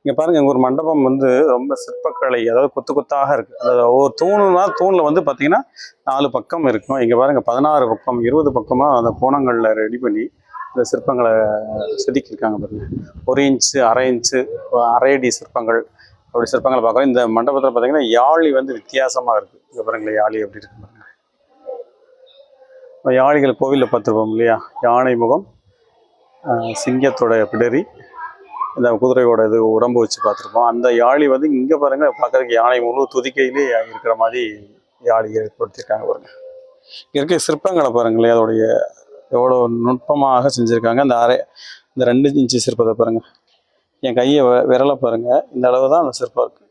இங்கே பாருங்க, இங்கே ஒரு மண்டபம் வந்து ரொம்ப சிற்பக்கலை, அதாவது கொத்து கொத்தாக இருக்கு. அதாவது ஒவ்வொரு தூணுனா தூணில் வந்து பார்த்தீங்கன்னா 4 பக்கம் இருக்கும். இங்கே பாருங்க 16 பக்கம் 20 பக்கமாக அந்த கோணங்களில் ரெடி பண்ணி இந்த சிற்பங்களை செதுக்கியிருக்காங்க பாருங்க. 1 இன்ச்சு, அரை இன்ச்சு, அரை அடி சிற்பங்கள், அப்படி சிற்பங்களை பார்க்குறோம். இந்த மண்டபத்தில் பார்த்தீங்கன்னா யாழி வந்து வித்தியாசமாக இருக்குது. இங்கே பாருங்களேன், யாழி எப்படி இருக்கு பாருங்க. யாழிகள் கோவிலில் பார்த்துருப்போம் இல்லையா, யானை முகம், சிங்கத்தோட பிடரி, இந்த குதிரையோட இது உடம்பு வச்சு பார்த்துருப்போம். அந்த யாழி வந்து இங்கே பாருங்க, பார்க்கறதுக்கு யானை முழு துதிக்கையிலே இருக்கிற மாதிரி யாழி ஏற்படுத்தியிருக்காங்க பாருங்க. இங்கே இருக்க சிற்பங்களை பாருங்களேன், அதோடைய எவ்வளோ நுட்பமாக செஞ்சுருக்காங்க. இந்த 2 இன்ச்சு சிற்பத்தை பாருங்க, என் கையை விரலை பாருங்க, இந்த அளவு தான் அந்த சிற்பம் இருக்கு.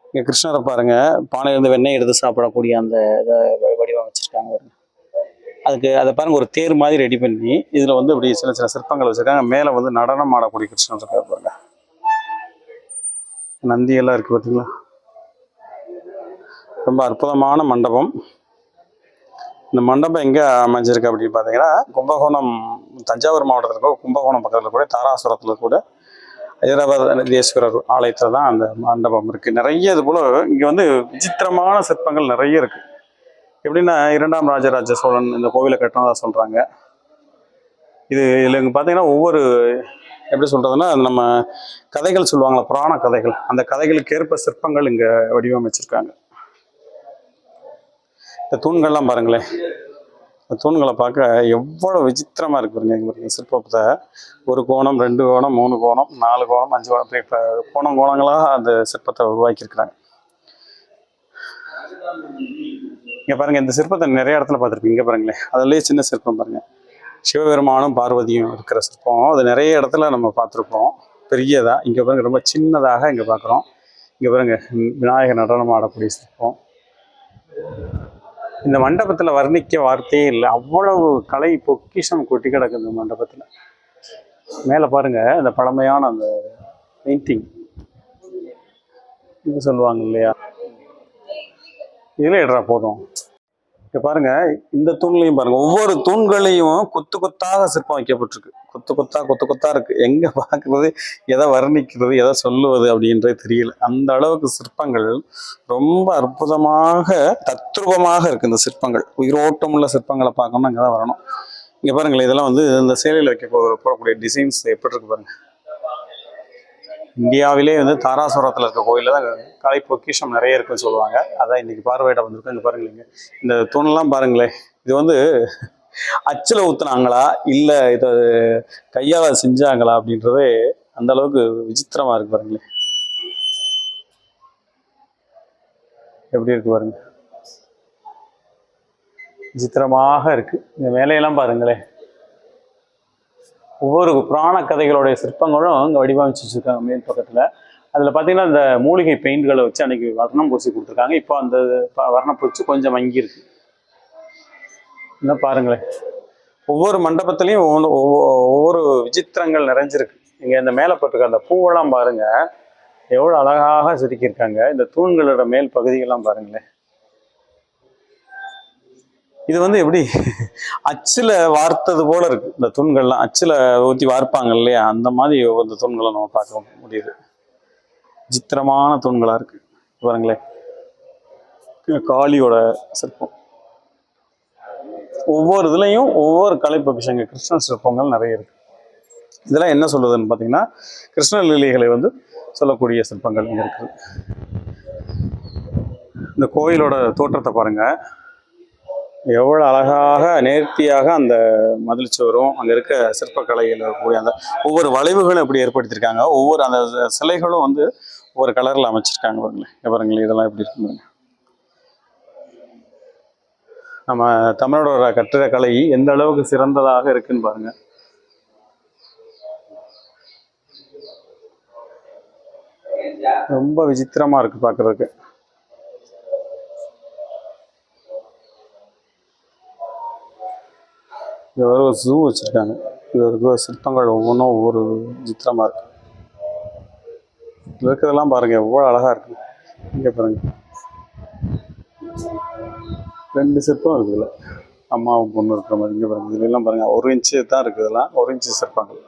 இங்கே கிருஷ்ணரை பாருங்க, பானையிலிருந்து வெண்ணெய் எடுத்து சாப்பிடக்கூடிய அந்த இதை வடிவமைச்சிருக்காங்க பாருங்க. அதை பாருங்க, ஒரு தேர் மாதிரி ரெடி பண்ணி இதுல வந்து இப்படி சின்ன சின்ன சிற்பங்கள் வச்சிருக்காங்க. மேல வந்து நடனம் ஆடக்கூடிய கிருஷ்ணன் இருக்காரு பாருங்க. நந்தி எல்லாம் இருக்கு பார்த்தீங்களா. ரொம்ப அற்புதமான மண்டபம். இந்த மண்டபம் எங்கே அமைஞ்சிருக்கு அப்படின்னு பார்த்தீங்கன்னா, கும்பகோணம், தஞ்சாவூர் மாவட்டத்தில் இருக்க கும்பகோணம் பக்கத்தில் கூட தாராசுரத்தில் கூட ஐராவதீஸ்வரர் ஆலயத்தில் தான் அந்த மண்டபம் இருக்குது. நிறைய இது போல் இங்கே வந்து விசித்திரமான சிற்பங்கள் நிறைய இருக்குது. எப்படின்னா, 2ஆம் ராஜராஜ சோழன் இந்த கோவிலை கட்டினதாக சொல்கிறாங்க. இதில் இங்கே பார்த்தீங்கன்னா ஒவ்வொரு எப்படி சொல்கிறதுன்னா, நம்ம கதைகள் சொல்லுவாங்களா, புராண கதைகள், அந்த கதைகளுக்கு ஏற்ப சிற்பங்கள் இங்கே வடிவமைச்சிருக்காங்க. இந்த தூண்கள்லாம் பாருங்களேன், இந்த தூண்களை பார்க்க எவ்வளோ விசித்திரமாக இருக்கு பாருங்க. எங்களுக்கு சிற்பத்தை 1 கோணம், 2 கோணம், 3 கோணம், 4 கோணம், 5 கோணம், இப்போ கோணங்களாக அந்த சிற்பத்தை உருவாக்கியிருக்கிறாங்க. இங்கே பாருங்க, இந்த சிற்பத்தை நிறைய இடத்துல பார்த்துருப்பீங்க. இங்கே பாருங்களேன், அதுலேயே சின்ன சிற்பம் பாருங்க, சிவபெருமானும் பார்வதியும் இருக்கிற சிற்பம். அது நிறைய இடத்துல நம்ம பார்த்துருப்போம் பெரியதா. இங்கே பாருங்க, ரொம்ப சின்னதாக இங்கே பார்க்குறோம். இங்கே பாருங்க, விநாயகர் நடனம் ஆடக்கூடிய சிற்பம். இந்த மண்டபத்தில் வர்ணிக்க வார்த்தையே இல்லை, அவ்வளவு கலை பொக்கிஷம் கொட்டி கிடக்கு இந்த மண்டபத்தில். மேலே பாருங்க, இந்த பழமையான அந்த பெயிண்டிங் இது சொல்லுவாங்க இல்லையா, இதில் எடுறா போதும். இங்கே பாருங்க, இந்த தூண்லையும் பாருங்க, ஒவ்வொரு தூண்களையும் கொத்து கொத்தாக சிற்பம் வைக்கப்பட்டிருக்கு. கொத்து கொத்தா இருக்கு. எங்க பார்க்கறது, எதை வர்ணிக்கிறது, எதை சொல்லுவது அப்படின்றே தெரியல. அந்த அளவுக்கு சிற்பங்கள் ரொம்ப அற்புதமாக தத்ரூபமாக இருக்கு. இந்த சிற்பங்கள் உயிரோட்டம் உள்ள சிற்பங்களை பார்க்கணும்னா இங்கே தான் வரணும். இங்கே பாருங்களேன், இதெல்லாம் வந்து இந்த சேலையில் வைக்க போடக்கூடிய டிசைன்ஸ் எப்படி இருக்கு பாருங்க. இந்தியாவிலே வந்து தாராசுரத்தில் இருக்க கோயிலில் தான் கலை பொக்கிஷம் நிறைய இருக்குன்னு சொல்லுவாங்க. அதான் இன்னைக்கு பார்வையிட வந்திருக்கோம். இங்கே பாருங்களேங்க, இந்த தூணெல்லாம் பாருங்களேன், இது வந்து அச்சில் ஊற்றுனாங்களா இல்லை இதை கையால் செஞ்சாங்களா அப்படின்றதே அந்த அளவுக்கு விசித்திரமாக இருக்கு பாருங்களேன். எப்படி இருக்கு பாருங்க, விசித்திரமாக இருக்கு. இந்த மேலையெல்லாம் பாருங்களேன், ஒவ்வொரு புராண கதைகளுடைய சிற்பங்களும் இங்கே வடிவமைச்சு வச்சுருக்காங்க மேல் பக்கத்தில். அதில் பார்த்தீங்கன்னா இந்த மூலிகை பெயிண்ட்களை வச்சு அன்றைக்கி வர்ணம் பூசி கொடுத்துருக்காங்க. இப்போ அந்த வர்ணம் பூச்சி கொஞ்சம் மங்கியிருக்கு. இன்னும் பாருங்களேன், ஒவ்வொரு மண்டபத்துலேயும் ஒவ்வொரு விசித்திரங்கள் நிறைஞ்சிருக்கு. இங்கே இந்த மேலே போட்டிருக்க அந்த பூவெல்லாம் பாருங்கள், எவ்வளோ அழகாக செதுக்கியிருக்காங்க. இந்த தூண்களோட மேல் பகுதிகள்லாம் பாருங்களேன். இது வந்து எப்படி அச்சில் வார்த்தது போல இருக்கு. இந்த தூண்கள்லாம் அச்சில் ஊற்றி வார்ப்பாங்க இல்லையா, அந்த மாதிரி ஒவ்வொரு தூண்களை நம்ம பார்க்க முடியுது. விசித்திரமான தூண்களாக இருக்கு பாருங்களேன். காளியோட சிற்பம், ஒவ்வொரு இதுலையும் ஒவ்வொரு கலை பொக்கிஷங்க கிருஷ்ண சிற்பங்கள் நிறைய இருக்கு. இதெல்லாம் என்ன சொல்லுதுன்னு பார்த்தீங்கன்னா, கிருஷ்ண லீலைகளை வந்து சொல்லக்கூடிய சிற்பங்கள் இங்கே இருக்குது. இந்த கோயிலோட தோற்றத்தை பாருங்க, எவ்வளோ அழகாக நேர்த்தியாக அந்த மதில் சுவரும் அங்கே இருக்க சிற்பக்கலையில் இருக்கக்கூடிய அந்த ஒவ்வொரு வளைவுகளும் எப்படி ஏற்படுத்தியிருக்காங்க. ஒவ்வொரு அந்த சிலைகளும் வந்து ஒவ்வொரு கலரில் அமைச்சிருக்காங்க பாருங்களேன். பாருங்களேன், இதெல்லாம் எப்படி இருக்குங்க. நம்ம தமிழோட கட்டிடக்கலை எந்த அளவுக்கு சிறந்ததாக இருக்குன்னு பாருங்க. ரொம்ப விசித்திரமா இருக்கு பார்க்கறதுக்கு. இது ஒரு ஜூ வச்சுருக்காங்க. இது ஒரு சிற்பங்கள் ஒவ்வொன்றும் ஒவ்வொரு விசித்திரமாக இருக்குது. இதில் இருக்கிறதெல்லாம் பாருங்கள், எவ்வளோ அழகாக இருக்குது. இங்கே பாருங்கள், 2 சிற்பம் இருக்குதுல்ல, அம்மாவும் பொண்ணு இருக்கிற மாதிரி. இங்கே பாருங்கள், இதெல்லாம் பாருங்கள், 1 இன்ச்சு தான் இருக்குது. இதெல்லாம் 1 இன்ச்சு சிற்பங்கள்.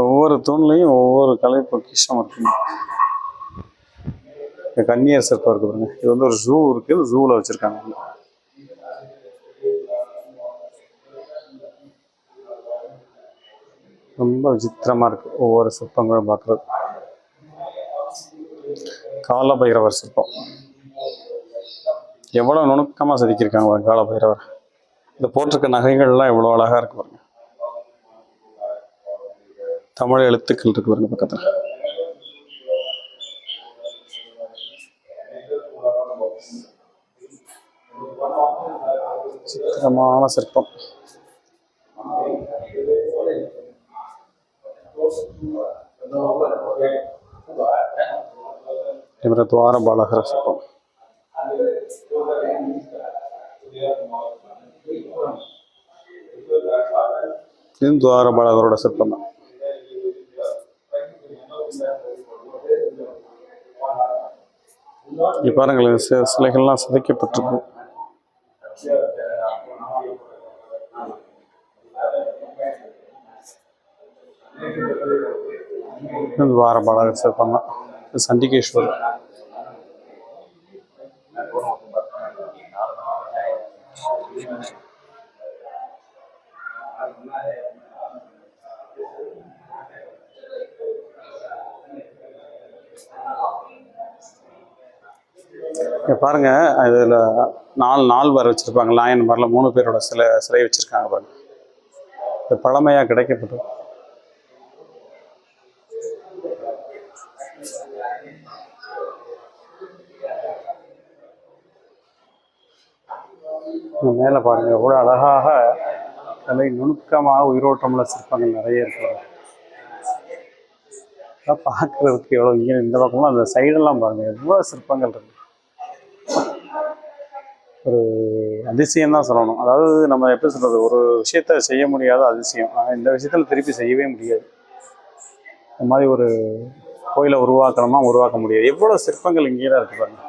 ஒவ்வொரு தூண்லையும் ஒவ்வொரு கலை பொக்கிஷம் இருக்குங்க. கன்னியர் சிற்பம் இருக்கு பாருங்க. இது வந்து ஒரு ஜூ இருக்கு, ஜூவில் வச்சிருக்காங்க. ரொம்ப விசித்திரமா இருக்கு ஒவ்வொரு சிற்பங்களும் பார்க்குறது. கால பைரவர் சிற்பம் எவ்வளோ நுணுக்கமாக செதுக்கியிருக்காங்க பாருங்க. கால பைரவர் இந்த போட்டிருக்க நகைகள்லாம் எவ்வளோ அழகாக இருக்கு பாருங்க. தமிழ் எழுத்துக்கள் இருக்கு பாருங்க பக்கத்தில். சித்திரமான சிற்பம். துவார பாலகர சிற்பம். இது துவார பாலகரோட சிற்பம் தான். பாருங்களேன், சிலைகள்லாம் சிதைக்கப்பட்டிருக்கு. துவார பாலகர் சிற்பம் தான். சண்டிகேஸ்வரர். பாருங்க, இதுல 4 நால்வர் வச்சிருப்பாங்க. நாயன்மார்ல 3 பேரோட சிலை வச்சிருக்காங்க பாருங்க. இது பழமையா கிடைக்கப்பட்டது. மேல பாருங்க, எவ்வளவு அழகாக கலை நுணுக்கமாக உயிரோட்டமுள்ள சிற்பங்கள் நிறைய இருக்கு. பார்க்கறதுக்கு எவ்வளவு. இங்கே இந்த பக்கம்லாம் அந்த சைடெல்லாம் பாருங்க, எவ்வளவு சிற்பங்கள் இருக்கு. ஒரு அதிசயம் தான் சொல்லணும். அதாவது நம்ம எப்படி சொல்றது, ஒரு விஷயத்த செய்ய முடியாத அதிசயம். இந்த விஷயத்துல திருப்பி செய்யவே முடியாது. இந்த மாதிரி ஒரு கோயிலை உருவாக்க முடியாது. எவ்வளவு சிற்பங்கள் இங்கேதான் இருக்கு பாருங்க.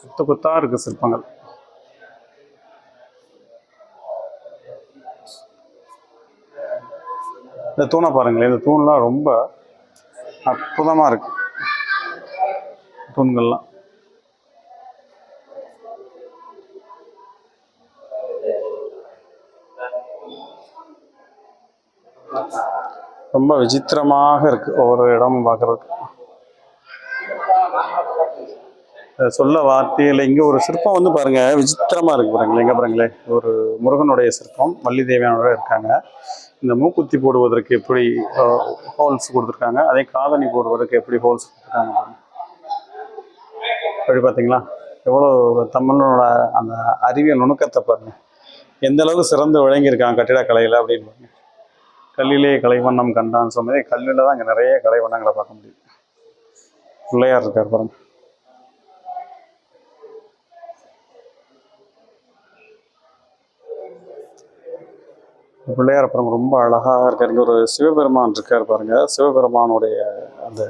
கொத்து கொத்தா இருக்கு சிற்பங்கள். இந்த தூணை பாருங்களேன். இந்த தூண்லாம் ரொம்ப அற்புதமா இருக்கு. தூண்கள்லாம் ரொம்ப விசித்திரமாக இருக்கு. ஒவ்வொரு இடமும் பார்க்கறதுக்கு சொல்ல வார்த்தையில். இங்கே ஒரு சிற்பம் வந்து பாருங்க, விசித்திரமா இருக்கு பாருங்களேன். எங்க பாருங்களேன், ஒரு முருகனுடைய சிற்பம், வள்ளி தேவியானோட இருக்காங்க. இந்த மூக்குத்தி போடுவதற்கு எப்படி ஹோல்ஸ் கொடுத்துருக்காங்க, அதே காதணி போடுவதற்கு எப்படி ஹோல்ஸ் கொடுத்துருக்காங்க அப்படி பார்த்தீங்களா? எவ்வளோ தமிழனோட அந்த அறிவியல் நுணுக்கத்தை பாருங்க, எந்த அளவுக்கு சிறந்து விளங்கியிருக்காங்க கட்டிடக்கலையில் அப்படின்னு பாருங்க. கல்லிலே கலைவண்ணம் கண்டான்னு சொன்னதே, கல்லில் தான் இங்கே நிறைய கலைவண்ணங்களை பார்க்க முடியும். பிள்ளையார் இருக்கார் பாருங்க. பிள்ளையார் அப்புறம் ரொம்ப அழகாக இருக்காரு. இங்கே ஒரு சிவபெருமான் இருக்கார் பாருங்க. சிவபெருமானுடைய அந்த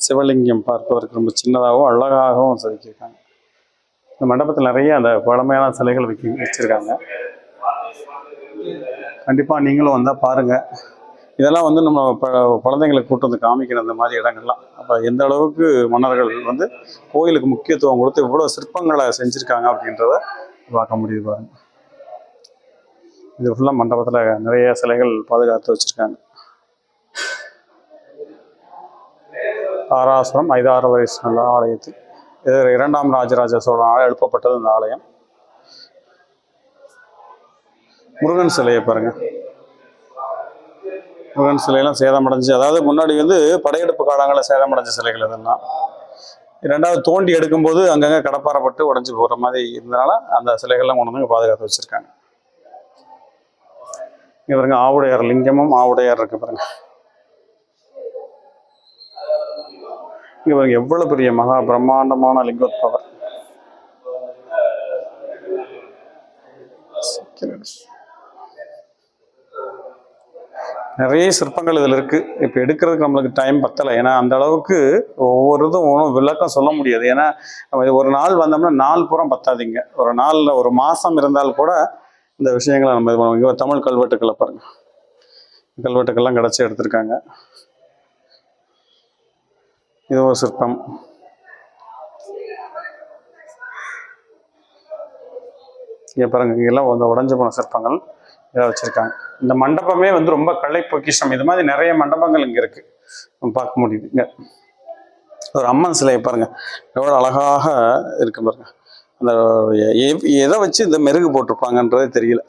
சிவலிங்கம் பார்ப்பதற்கு ரொம்ப சின்னதாகவும் அழகாகவும் செதுக்கியிருக்காங்க. இந்த மண்டபத்தில் நிறைய அந்த பழமையான சிலைகள் வச்சிருக்காங்க. கண்டிப்பாக நீங்களும் வந்தால் பாருங்கள். இதெல்லாம் வந்து நம்ம குழந்தைங்களுக்கு கூட்டு வந்து காமிக்கிற அந்த மாதிரி இடங்கள்லாம். அப்போ எந்த அளவுக்கு மன்னர்கள் வந்து கோயிலுக்கு முக்கியத்துவம் கொடுத்து இவ்வளோ சிற்பங்களை செஞ்சுருக்காங்க அப்படின்றத பார்க்க முடியுது பாருங்க. இது ஃபுல்லாக மண்டபத்தில் நிறைய சிலைகள் பாதுகாத்து வச்சுருக்காங்க. தாராசுரம் ஐதாறு வயசு ஆலயத்தில் இது 2ஆம் ராஜராஜ சோழனால் எழுப்பப்பட்டது இந்த ஆலயம். முருகன் சிலையை பாருங்க. முருகன் சிலையெல்லாம் சேதமடைஞ்சு, அதாவது முன்னாடி வந்து படையெடுப்பு காலங்களில் சேதமடைஞ்ச சிலைகள் இதெல்லாம். 2வது தோண்டி எடுக்கும்போது அங்கங்கே கடப்பாறப்பட்டு உடஞ்சி போகிற மாதிரி இருந்தனால அந்த சிலைகள்லாம் கொண்டு வந்து பாதுகாத்து வச்சுருக்காங்க. இங்கே பாருங்க, ஆவுடையார் லிங்கமும் ஆவுடையார் இருக்கு பாருங்க. இங்கே பாருங்க, எவ்வளவு பெரிய மகா பிரம்மாண்டமான லிங்கோத்பவர். நிறைய சிற்பங்கள் இதில் இருக்கு. இப்போ எடுக்கிறதுக்கு நம்மளுக்கு டைம் பத்தலை. ஏன்னா அந்த அளவுக்கு ஒவ்வொரு இதுவும் ஒன்றும் விளக்கம் சொல்ல முடியாது. ஏன்னா ஒரு நாள் வந்தோம்னா நாள் பூரா பத்தாதீங்க. ஒரு நாளில் ஒரு மாதம் இருந்தால் கூட இந்த விஷயங்களை நம்ம இது பண்ணுவோம். இங்கே தமிழ் கல்வெட்டுக்களை பாருங்க, கல்வெட்டுக்கெல்லாம் கிடச்சி எடுத்திருக்காங்க. இது ஒரு சிற்பம். இங்கே பாருங்க, இங்கெல்லாம் வந்து உடஞ்சு போன சிற்பங்கள் இதை வச்சுருக்காங்க. இந்த மண்டபமே வந்து ரொம்ப கலை பொக்கிஷம். இது மாதிரி நிறைய மண்டபங்கள் இங்கே இருக்குது, பார்க்க முடியுது. இங்கே ஒரு அம்மன் சிலையை பாருங்கள், எவ்வளோ அழகாக இருக்கு பாருங்க. அந்த எதை வச்சு இந்த மெருகு போட்டிருப்பாங்கன்றதே தெரியல.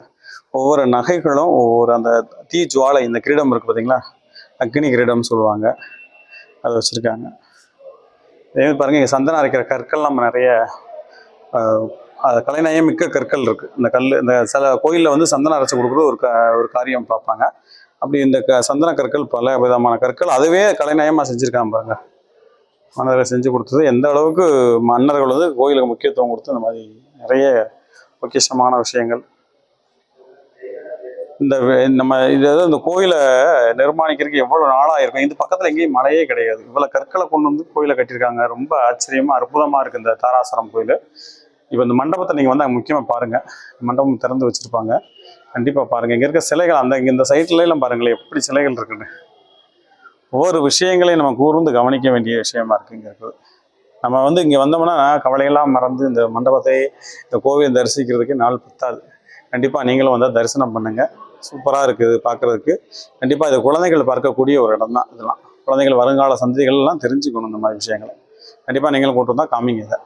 ஒவ்வொரு நகைகளும் ஒவ்வொரு அந்த தீ ஜுவாலை, இந்த கிரீடம் இருக்குது பார்த்தீங்களா, அக்னி கிரீடம்னு சொல்லுவாங்க, அதை வச்சுருக்காங்க. இதே பாருங்கள், இங்கே சந்தனம் அரைக்கிற கற்கள் நம்ம நிறைய கலைநயம் மிக்க கற்கள் இருக்குது. இந்த கல், இந்த சில கோயிலில் வந்து சந்தனம் அரைச்சி கொடுக்குறது ஒரு காரியம் பார்ப்பாங்க. அப்படி இந்த சந்தன கற்கள் பல விதமான கற்கள், அதுவே கலைநயமாக செஞ்சுருக்காங்க பாருங்க. மன்னர்கள் செஞ்சு கொடுத்தது எந்த அளவுக்கு மன்னர்கள் வந்து கோயிலுக்கு முக்கியத்துவம் கொடுத்து இந்த மாதிரி நிறைய பொக்கிஷமான விஷயங்கள். நம்ம இந்த கோயிலை நிர்மாணிக்கிறதுக்கு எவ்வளோ நாளாக இருக்கும். இந்த பக்கத்தில் எங்கேயும் மழையே கிடையாது, இவ்வளோ கற்களை கொண்டு வந்து கோயிலை கட்டியிருக்காங்க. ரொம்ப ஆச்சரியமாக அற்புதமாக இருக்குது இந்த தாராசுரம் கோயில். இப்போ இந்த மண்டபத்தை நீங்கள் வந்து முக்கியமாக பாருங்கள், மண்டபம் திறந்து வச்சுருப்பாங்க, கண்டிப்பாக பாருங்கள். இங்கே இருக்க சிலைகள், இந்த சைட்லாம் பாருங்களேன் எப்படி சிலைகள் இருக்குன்னு. ஒவ்வொரு விஷயங்களையும் நம்ம கூர்ந்து கவனிக்க வேண்டிய விஷயமா இருக்குது இங்கே இருக்குது. நம்ம வந்து இங்கே வந்தோம்னா கவலையெல்லாம் மறந்து இந்த மண்டபத்தை, இந்த கோவிலை தரிசிக்கிறதுக்கு நாள் பத்தாது. கண்டிப்பாக நீங்களும் வந்தால் தரிசனம் பண்ணுங்கள், சூப்பராக இருக்குது பார்க்குறதுக்கு. கண்டிப்பாக இது குழந்தைகள் பார்க்கக்கூடிய ஒரு இடம் தான். இதெல்லாம் குழந்தைகள் வருங்கால சந்ததிகள்லாம் தெரிஞ்சுக்கணும் இந்த மாதிரி விஷயங்களை. கண்டிப்பாக நீங்களும் கூட்டு வந்தால் காமிங்க இதை.